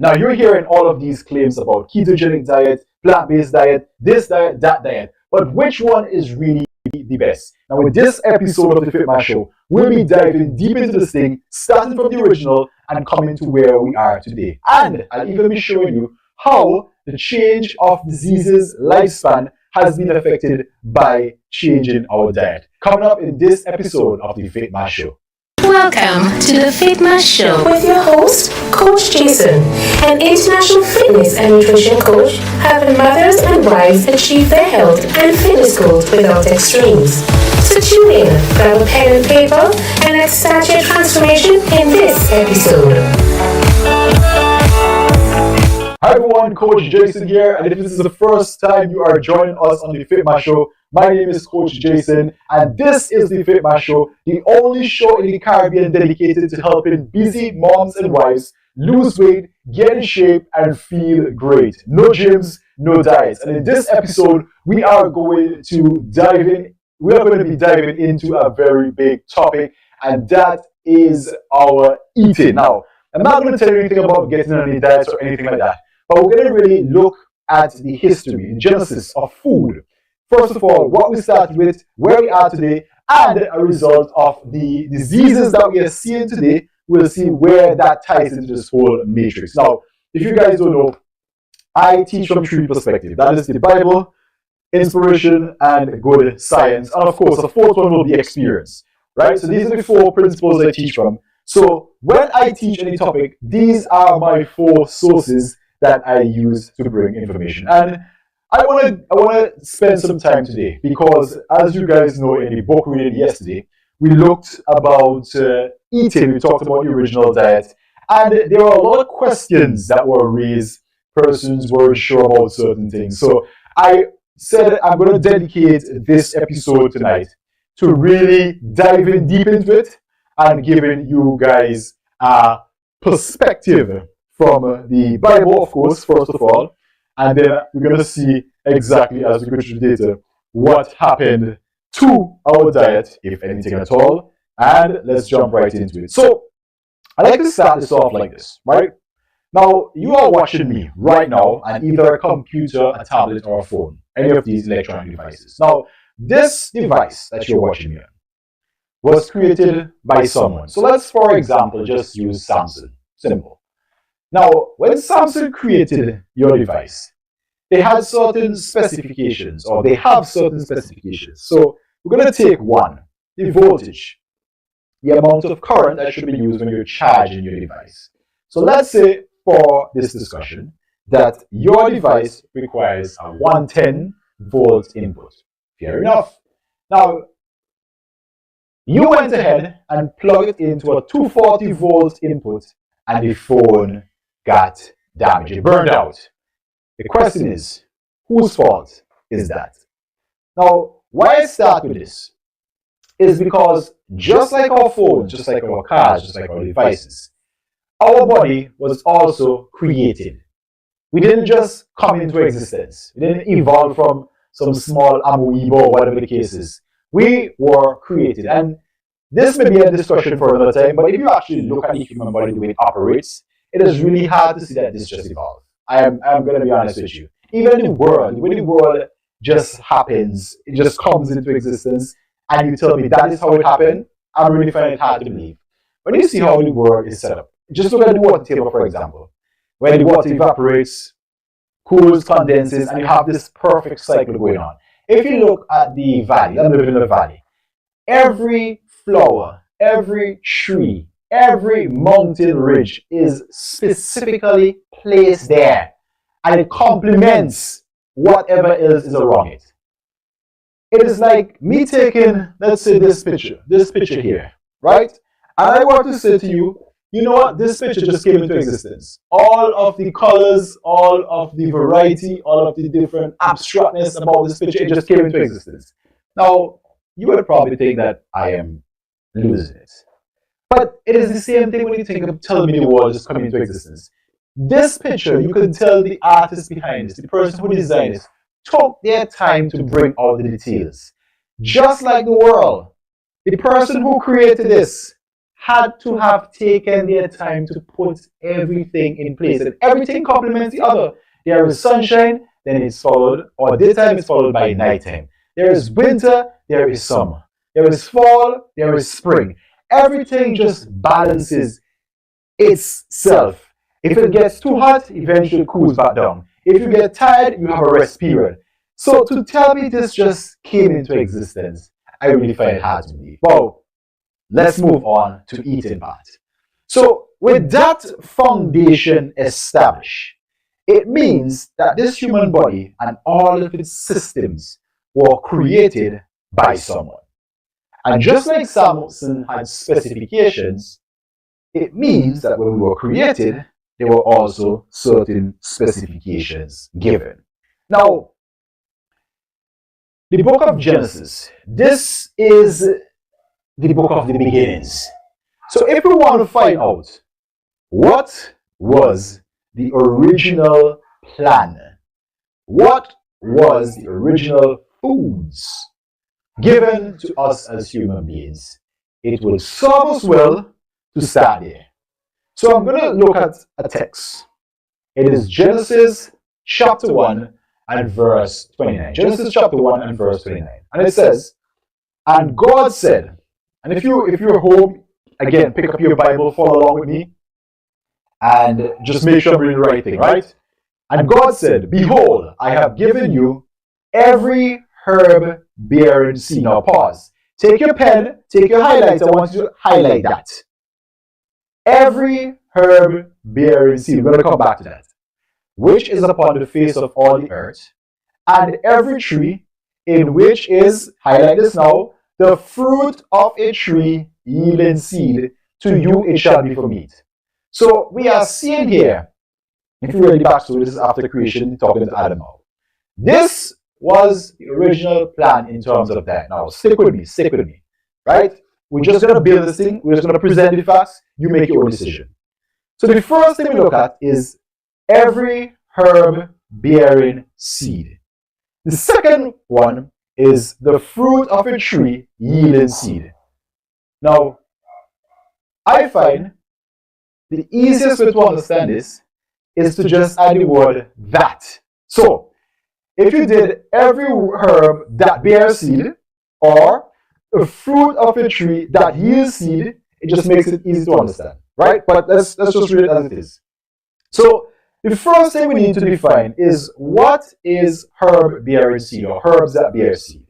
Now you're hearing all of these claims about ketogenic diet, plant-based diet, this diet, that diet, but which one is really the best? Now with this episode of the FitMass Show, we'll be diving deep into this thing, starting from the original and coming to where we are today. And I'll even be showing you how the change of diseases lifespan has been affected by changing our diet. Coming up in this episode of the FitMass Show. Welcome to the FitMass Show with your host, Coach Jason, an international fitness and nutrition coach, helping mothers and wives achieve their health and fitness goals without extremes. So tune in, grab a pen and paper, and let's start your transformation in this episode. Hi everyone, Coach Jason here, and if this is the first time you are joining us on the FitMass Show, my name is Coach Jason, and this is the FitMass Show, the only show in the Caribbean dedicated to helping busy moms and wives lose weight, get in shape, and feel great. No gyms, no diets. And in this episode, we are going to be diving into a very big topic, and that is our eating. Now, I'm not going to tell you anything about getting on any diets or anything like that, but we're going to really look at the history, the genesis of food. First of all, what we started with, where we are today, and a result of the diseases that we are seeing today, we'll see where that ties into this whole matrix. Now, if you guys don't know, I teach from three perspectives. That is the Bible, inspiration, and good science. And of course, the fourth one will be experience, right? So these are the four principles I teach from. So when I teach any topic, these are my four sources that I use to bring information. And I want to spend some time today because, as you guys know, in the book we did yesterday, we looked about eating. We talked about the original diet, and there were a lot of questions that were raised. Persons weren't sure about certain things. So I said I'm going to dedicate this episode tonight to really diving deep into it and giving you guys a perspective from the Bible, of course, first of all, and then we're going to see exactly as we go through the data what happened to our diet, if anything at all, and let's jump right into it. So I like to start this off like this, right? Now, you are watching me right now on either a computer, a tablet, or a phone, any of these electronic devices. Now, this device that you're watching me on was created by someone. So let's, for example, just use Samsung. Simple. Now, when Samsung created your device, they had certain specifications, or they have certain specifications. So we're going to take one, the voltage, the amount of current that should be used when you're charging your device. So let's say for this discussion that your device requires a 110 volt input. Fair enough. Now, you went ahead and plugged it into a 240 volt input and the phone got damaged. It burned out. The question is, whose fault is that? Now, why I start with this is because just like our phones, just like our cars, just like our devices, our body was also created. We didn't just come into existence. We didn't evolve from some small amoeba or whatever the case is. We were created. And this may be a discussion for another time, but if you actually look at the human body, the way it operates, it is really hard to see that this just evolved. I'm going to be honest with you. Even the world, the way the world just happens, it just comes into existence, and you tell me that is how it happened, I'm really finding it hard to believe. When you see how the world is set up, just look at the water table, for example. When the water evaporates, cools, condenses, and you have this perfect cycle going on. If you look at the valley, I'm living in a valley, every flower, every tree, every mountain ridge is specifically placed there, and it complements whatever else is around it. It is like me taking, let's say, this picture here, right? And I want to say to you, you know what, this picture just came into existence. All of the colors, all of the variety, all of the different abstractness about this picture, it just came into existence. Now, you would probably think that I am losing it. But it is the same thing when you think of telling me the world just coming into existence. This picture, you can tell the artist behind this, the person who designed this, took their time to bring out the details. Just like the world, the person who created this had to have taken their time to put everything in place, and everything complements the other. There is sunshine, then it's followed, or daytime is followed by nighttime. There is winter, there is summer. There is fall, there is spring. Everything just balances itself. If it gets too hot, eventually it cools back down. If you get tired, you have a rest period. So to tell me this just came into existence, I really find it hard to believe. Well, let's move on to eating part. So with that foundation established, it means that this human body and all of its systems were created by someone. And just like Samson had specifications, it means that when we were created, there were also certain specifications given. Now, the book of Genesis, this is the book of the beginnings. So if we want to find out what was the original plan, what was the original foods given to us as human beings, it will serve us well to start there. So I'm going to look at a text. It is Genesis chapter 1 and verse 29. Genesis chapter 1 and verse 29. And it says, and God said, and if you're home, again, pick up your Bible, follow along with me, and just make sure I'm reading the right thing, right? And God said, behold, I have given you every herb bearing seed. Now pause. Take your pen, take your highlights. I want you to highlight that. Every herb bearing seed. We're going to come back to that. Which is upon the face of all the earth, and every tree in which is, highlight this now, the fruit of a tree yielding seed, to you it shall be for meat. So we are seeing here, if you read the backstory, this is after creation, talking to Adam now. This was the original plan in terms of that. Now stick with me, right? We're just going to build this thing, we're just going to present the facts, you make your own decision. So the first thing we look at is every herb bearing seed. The second one is the fruit of a tree yielding seed. Now, I find the easiest way to understand this is to just add the word that. So, if you did every herb that bears seed, or the fruit of a tree that yields seed, it just makes it easy to understand, right? But let's just read it as it is. So, the first thing we need to define is what is herb bearing seed, or herbs that bear seed.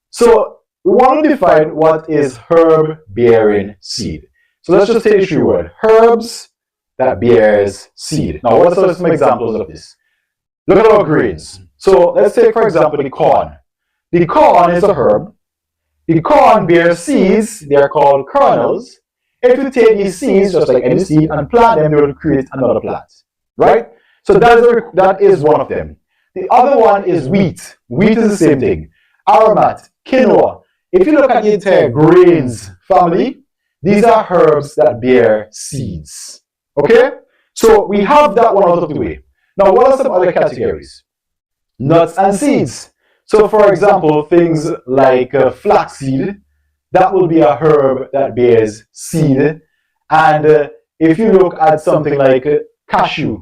So we want to define what is herb bearing seed. So let's just take the three words. Herbs that bears seed. Now what are some examples of this? Look at our grains. So let's take, for example, the corn. The corn is a herb. The corn bears seeds. They are called kernels. If you take these seeds, just like any seed, and plant them, they will create another plant. Right? So that is one of them. The other one is wheat. Wheat is the same thing. Aromat, quinoa. If you look at the entire grains family, these are herbs that bear seeds. Okay? So we have that one out of the way. Now, what are some other categories? Nuts and seeds. So, for example, things like flaxseed, that will be a herb that bears seed. And if you look at something like cashew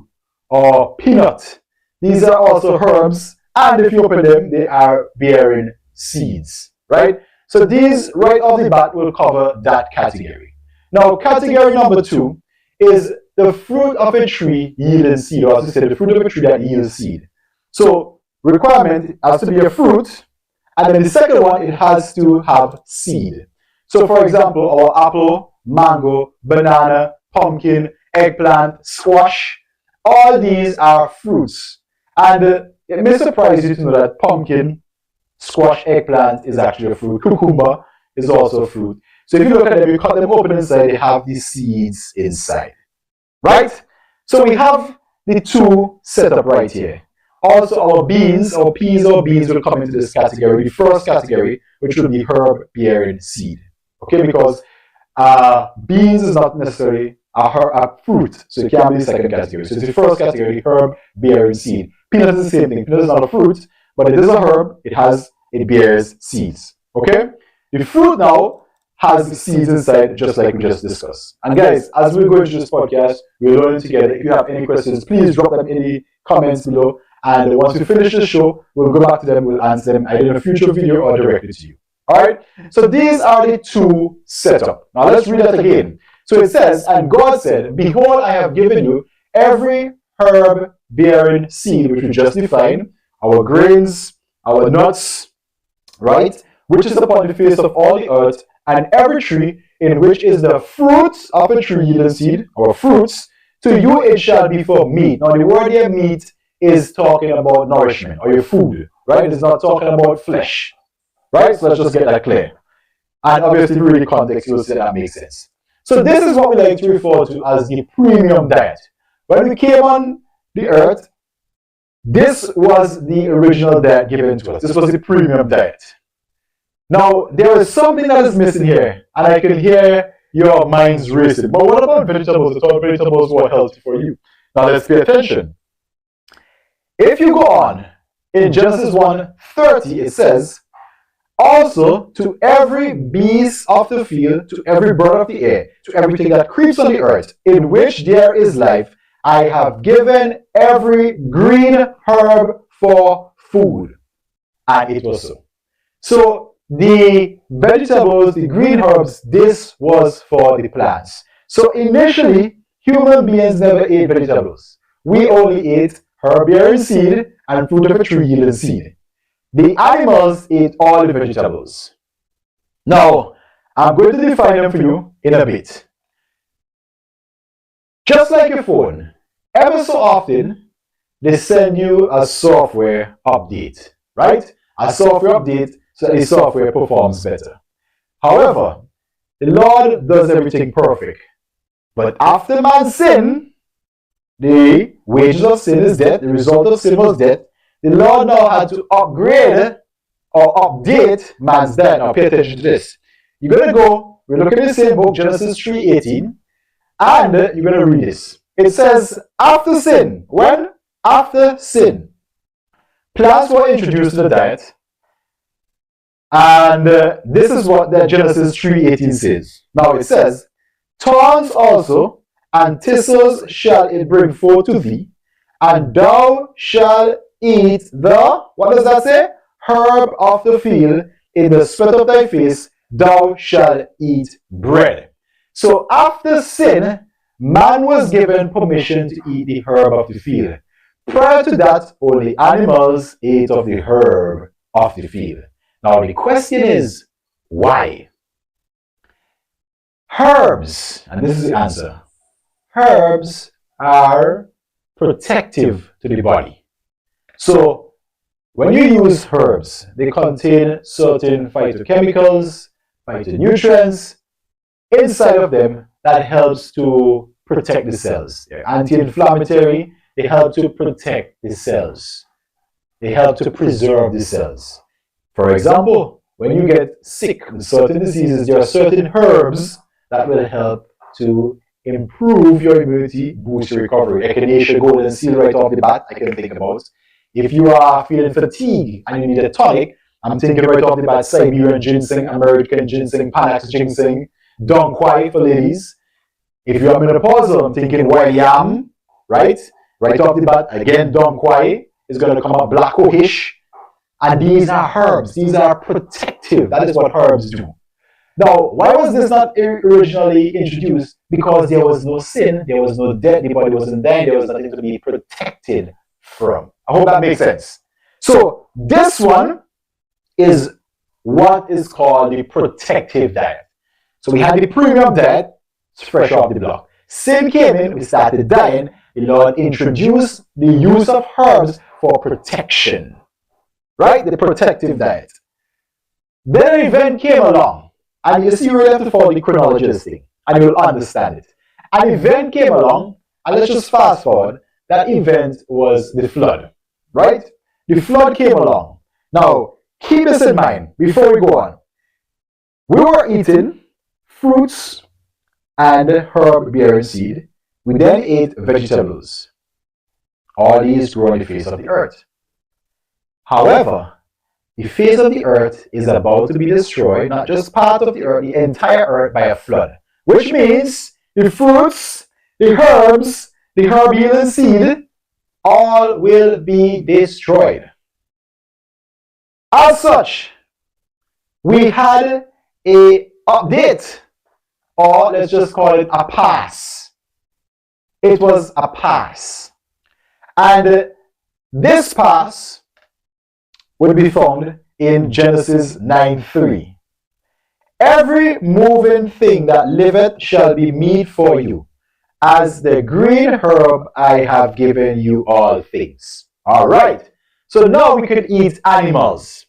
or peanut, these are also herbs. And if you open them, they are bearing seeds, right? So these right off the bat will cover that category. Now, category number 2 is the fruit of a tree yielding seed, or as we said, the fruit of a tree that yields seed. So requirement has to be a fruit, and then the second one, it has to have seed. So for example, our apple, mango, banana, pumpkin, eggplant, squash, all these are fruits. And it may surprise you to know that pumpkin, squash, eggplant is actually a fruit. Cucumber is also a fruit. So if you look at them, you cut them open inside, they have these seeds inside. Right? So we have the two set up right here. Also our beans, our peas or beans will come into this category. The first category, which will be herb bearing seed. Okay, because beans is not necessarily a fruit, so it can't be the second category. So it's the first category, herb bearing seed. Peanut is the same thing. Peanut is not a fruit, but it is a herb. It bears seeds. Okay? The fruit now has seeds inside, just like we just discussed. And guys, as we go into this podcast, we're learning together. If you have any questions, please drop them in the comments below. And once we finish the show, we'll go back to them, we'll answer them either in a future video or directly to you. Alright? So these are the two setup. Now let's read that again. So it says, and God said, behold, I have given you every herb bearing seed, which we just defined, our grains, our nuts, right? Which is upon the face of all the earth, and every tree in which is the fruit of a tree yielding seed, or fruits, to you it shall be for meat. Now the word here, meat, is talking about nourishment, or your food, right? It's not talking about flesh, right? So let's just get that clear. And obviously, if you read the context, you'll see that makes sense. So this is what we like to refer to as the premium diet. When we came on the earth, this was the original diet given to us. This was the premium diet. Now, there is something that is missing here, and I can hear your minds racing. But what about vegetables? I thought vegetables were healthy for you. Now, let's pay attention. If you go on, in Genesis 1:30, it says, also to every beast of the field, to every bird of the air, to everything that creeps on the earth, in which there is life, I have given every green herb for food. And it was so. So the vegetables, the green herbs, this was for the plants. So initially, human beings never ate vegetables. We only ate herb-bearing seed and fruit of a tree yielding seed. The animals ate all the vegetables. Now, I'm going to define them for you in a bit. Just like your phone, ever so often, they send you a software update, right? A software update so that the software performs better. However, the Lord does everything perfect. But after man's sin, the wages of sin is death, the result of sin was death. The Lord now had to upgrade or update man's diet. Now pay attention to this. You're going to go, we're looking at the same book, Genesis 3:18, and you're going to read this. It says, after sin, when? After sin, plants were introduced to the diet, and this is what the Genesis 3:18 says. Now it says, thorns also and thistles shall it bring forth to thee, and thou shalt eat the, what does that say? Herb of the field, in the sweat of thy face thou shalt eat bread. So after sin, man was given permission to eat the herb of the field. Prior to that, only animals ate of the herb of the field. Now the question is, why? Herbs, and this is the answer, herbs are protective to the body. So when you use herbs, they contain certain phytochemicals, phytonutrients inside of them that helps to protect the cells. They're anti-inflammatory, they help to protect the cells. They help to preserve the cells. For example, when you get sick with certain diseases, there are certain herbs that will help to improve your immunity, boost your recovery. Echinacea golden seal right off the bat, I can think about. If you are feeling fatigued and you need a tonic, I'm thinking right off the bat, Siberian ginseng, American ginseng, Panax ginseng, Dong Quai for ladies. If you are menopausal, I'm thinking wild yam, right? Right off the bat, again, Dong Quai is going to come up black oakish. And these are herbs. These are protective. That is what herbs do. Now, why was this not originally introduced? Because there was no sin, there was no death, the body wasn't dying, there was nothing to be protected from. I hope that makes sense. So, this one is what is called the protective diet. So, we had the premium diet, it's fresh off the block. Sin came in, we started dying, the Lord introduced the use of herbs for protection. Right? The protective diet. Then an event came along. And you see, you really have to follow the chronology of this thing, and you'll understand it. An event came along, and let's just fast forward. That event was the flood, right? The flood came along. Now, keep this in mind before we go on. We were eating fruits and herb-bearing seed. We then ate vegetables. All these grew on the face of the earth. However, the face of the earth is about to be destroyed, not just part of the earth, the entire earth by a flood. Which means the fruits, the herbs, the herb yielding seed, all will be destroyed. As such, we had a update, or let's just call it a pass. It was a pass. And this pass would be found in Genesis 9:3. Every moving thing that liveth shall be meat for you. As the green herb I have given you all things. All right. So now we can eat animals.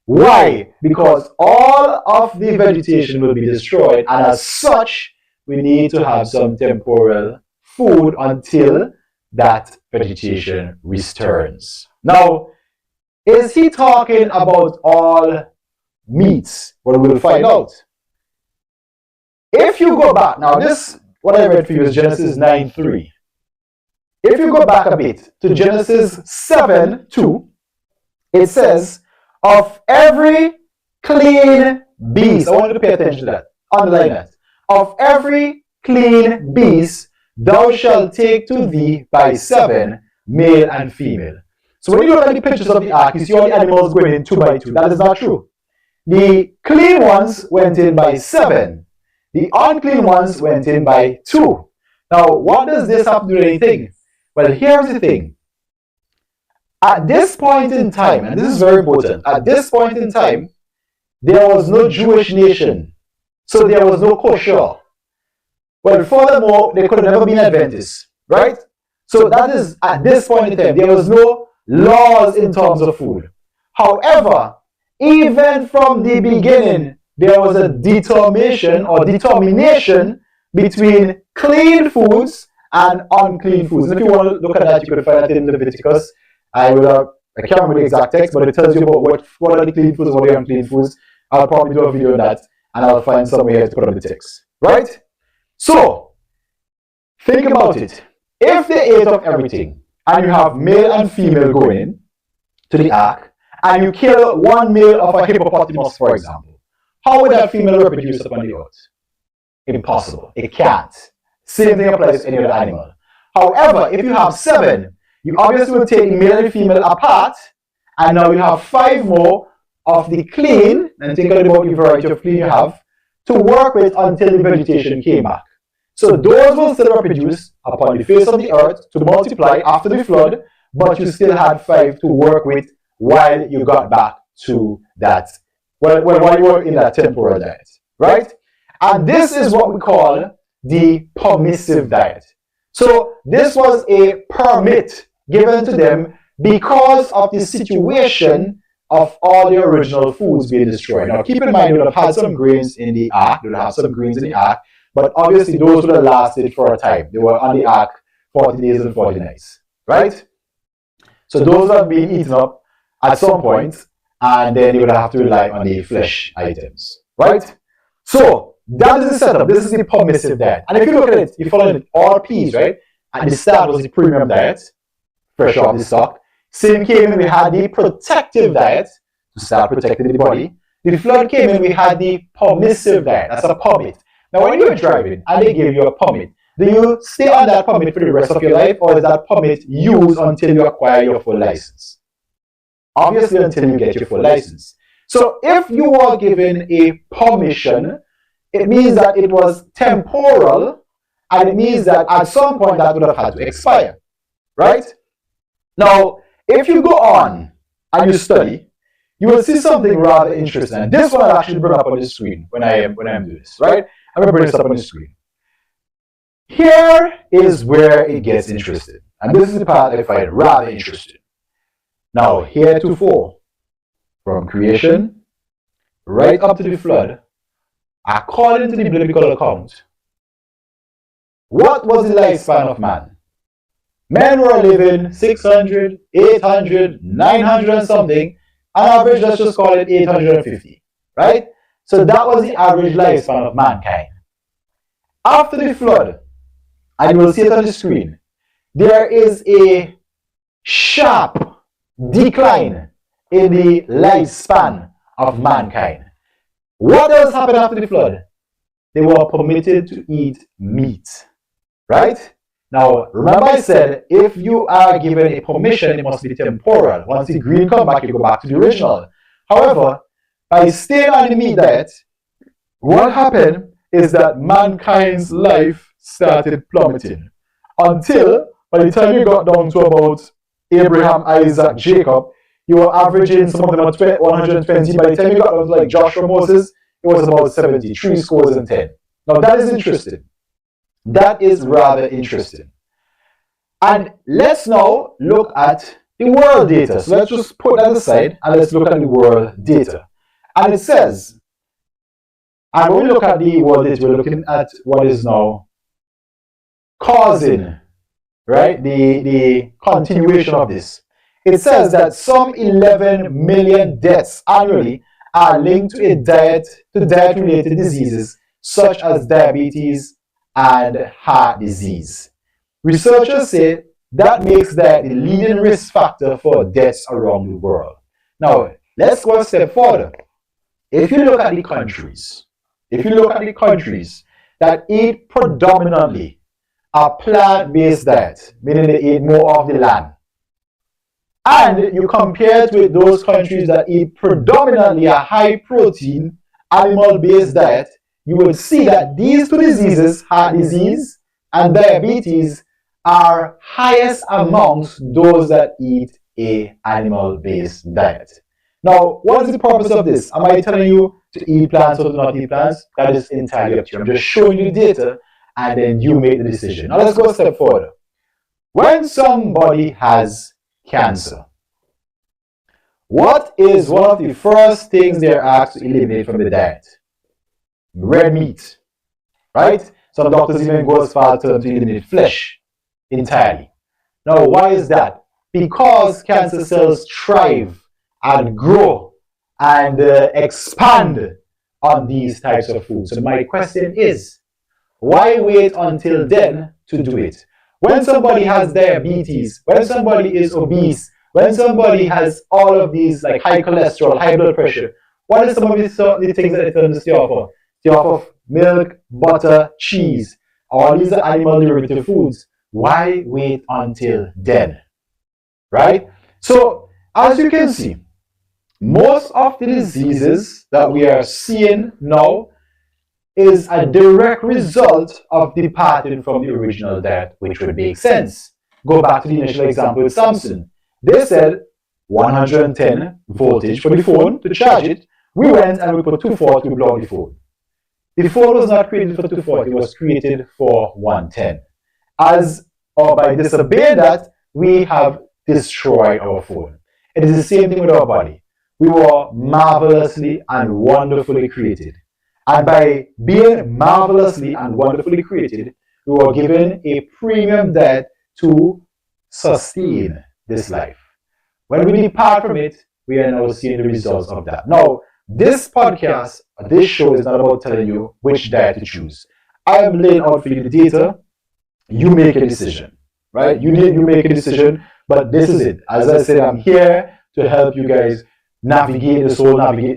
Why? Because all of the vegetation will be destroyed, and as such, we need to have some temporal food until that vegetation returns. Now, is he talking about all meats? Well, we'll find out. If you go back, now this, what I read for you is Genesis 9:3. If you go back a bit to Genesis 7:2, it says, of every clean beast, I want you to pay attention to that, underline that. Of every clean beast, thou shalt take to thee by 7, male and female. So when you look at the pictures of the ark, you see all the animals going in 2 by 2. That is not true. The clean ones went in by 7. The unclean ones went in by 2. Now, what does this have to do with anything? Well, here's the thing. At this point in time, and this is very important, at this point in time, there was no Jewish nation. So there was no kosher. Well, furthermore, there could have never been Adventists, right? So that is, at this point in time, there was no laws in terms of food. However, even from the beginning, there was a determination between clean foods and unclean foods. And if you want to look at that, you could find that in Leviticus. I can't remember the exact text, but it tells you about what are the clean foods and what are the unclean foods. I'll probably do a video on that, and I'll find some way to put on the text. Right? So, think about it. If they ate of everything, and you have male and female going in to the ark, and you kill one male of a hippopotamus, for example, how would that female reproduce upon the earth? Impossible. It can't. Same thing applies to any other animal. However, if you have 7, you obviously will take male and female apart, and now you have 5 more of the clean, and think about the variety of clean you have, to work with until the vegetation came back. So those will still reproduce upon the face of the earth to multiply after the flood, but you still had 5 to work with while you got back to that, while you were in that temporal diet, right? And this is what we call the permissive diet. So this was a permit given to them because of the situation of all the original foods being destroyed. Now keep in mind, you would have had some grains in the ark, you would have some grains in the ark, but obviously those would have lasted for a time. They were on the ark 40 days and 40 nights, right? So those have been eaten up at some point, and then you would have to rely on the flesh items, right? So that is the setup. This is the permissive diet. And if you look at it, you follow it all P's, right? And the start was the premium diet, fresh off the stock. Same came in, we had the protective diet to start protecting the body. The flood came in, we had the permissive diet. That's a permit. Now, when you're driving and they give you a permit, do you stay on that permit for the rest of your life, or is that permit used until you acquire your full license? Obviously, until you get your full license. So, if you are given a permission, it means that it was temporal, and it means that at some point that would have had to expire, right? Now, if you go on and you study, you will see something rather interesting. This one I'll actually bring up on the screen when I am doing this, right? I'm going to bring this up on the screen. Here is where it gets interesting. And this is the part I find rather interesting. Now, heretofore, from creation right up to the flood, according to the biblical account, what was the lifespan of man? Men were living 600, 800, 900 and something. On average, let's just call it 850, right? So that was the average lifespan of mankind. After the flood, and you will see it on the screen, there is a sharp decline in the lifespan of mankind. What else happened after the flood? They were permitted to eat meat, right? Now, remember I said, if you are given a permission, it must be temporal. Once the green come back, you go back to the original. However, by staying on the meat diet, what happened is that mankind's life started plummeting. Until, by the time you got down to about Abraham, Isaac, Jacob, you were averaging, some of them are 120. By the time you got down to like Joshua, Moses, it was about 73 scores and 10. Now that is interesting. That is rather interesting. And let's now look at the world data. So let's just put that aside and let's look at the world data. And it says, and when we look at the world data, we're looking at what is now causing, right, the continuation of this. It says that some 11 million deaths annually are linked to diet-related diseases such as diabetes and heart disease. Researchers say that makes that the leading risk factor for deaths around the world. Now, let's go a step further. If you look at the countries that eat predominantly a plant-based diet, meaning they eat more of the land, and you compare it with those countries that eat predominantly a high-protein, animal-based diet, you would see that these two diseases, heart disease and diabetes, are highest amongst those that eat a animal-based diet. Now, what is the purpose of this? Am I telling you to eat plants or to not eat plants? That is entirely up to you. I'm just showing you the data and then you make the decision. Now let's go a step further. When somebody has cancer, what is one of the first things they're asked to eliminate from the diet? Red meat, right? Some doctors even go as far as to eliminate flesh entirely. Now, why is that? Because cancer cells thrive and grow and expand on these types of foods. So my question is, why wait until then to do it? When somebody has diabetes, when somebody is obese, when somebody has all of these like high cholesterol, high blood pressure, what are some of the things that they tell them to stay off of? Stay off of milk, butter, cheese. All these are animal derivative foods. Why wait until then? Right? So, as you can see, most of the diseases that we are seeing now is a direct result of departing from the original diet, which would make sense. Go back to the initial example with Samsung. They said 110 voltage for the phone to charge it. We went and we put 240 to blow the phone. The phone was not created for 240, it was created for 110. By disobeying that, we have destroyed our phone. It is the same thing with our body. We were marvelously and wonderfully created. And by being marvelously and wonderfully created, we were given a premium diet to sustain this life. When we depart from it, we are now seeing the results of that. Now, this podcast, this show is not about telling you which diet to choose. I am laying out for you the data. You make a decision, right? You make a decision, but this is it. As I said, I'm here to help you guys navigate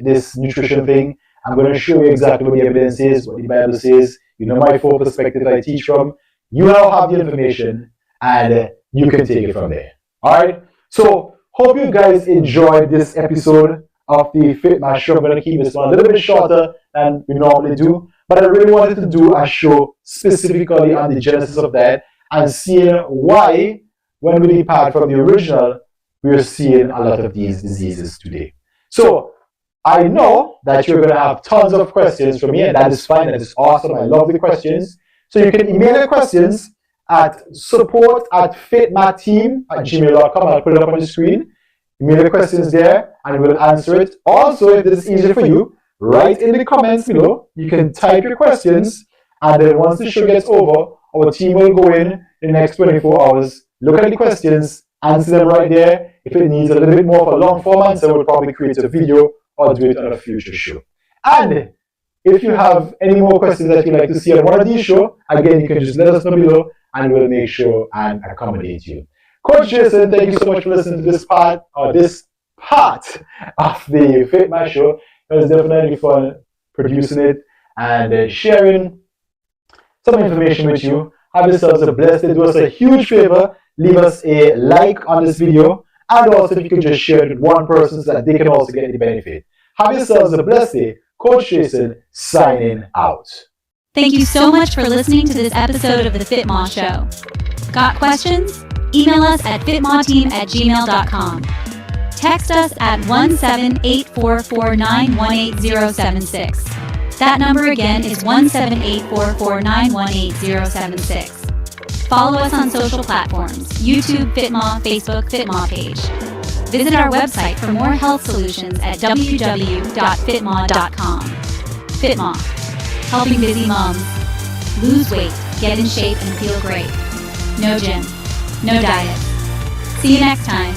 this nutrition thing. I'm going to show you exactly what the evidence is, what the Bible says. You know my full perspective I teach from. You now have the information and you can take it from there. Alright? So, hope you guys enjoyed this episode of the FitMash Show. I'm going to keep this one a little bit shorter than we normally do. But I really wanted to do a show specifically on the genesis of that and seeing why, when we depart from the original, we're seeing a lot of these diseases today. So, I know that you're going to have tons of questions from me, and that is fine. That is awesome. I love the questions. So you can email your questions at support@fitmateam@gmail.com. I'll put it up on the screen. Email your questions there, and we'll answer it. Also, if this is easier for you, write in the comments below. You can type your questions, and then once the show gets over, our team will go in the next 24 hours, look at the questions, answer them right there. If it needs a little bit more of a long form answer, we'll probably create a video or do it on a future show. And if you have any more questions that you'd like to see on one of these shows, again, you can just let us know below and we'll make sure and accommodate you. Coach Jason, thank you so much for listening to this part or this part of the FitMash show. It was definitely fun producing it and sharing some information with you. Have yourselves a blessed day. Do us a huge favor. Leave us a like on this video. And also, if you could just share it with one person so that they can also get the benefit. Have yourselves a blessed day. Coach Jason signing out. Thank you so much for listening to this episode of the FitMaw Show. Got questions? Email us at fitmawteam@gmail.com. Text us at 17844918076. That number again is 17844918076. Follow us on social platforms, YouTube, FitMaw, Facebook, FitMaw page. Visit our website for more health solutions at www.fitmaw.com. FitMaw, helping busy moms lose weight, get in shape, and feel great. No gym, no diet. See you next time.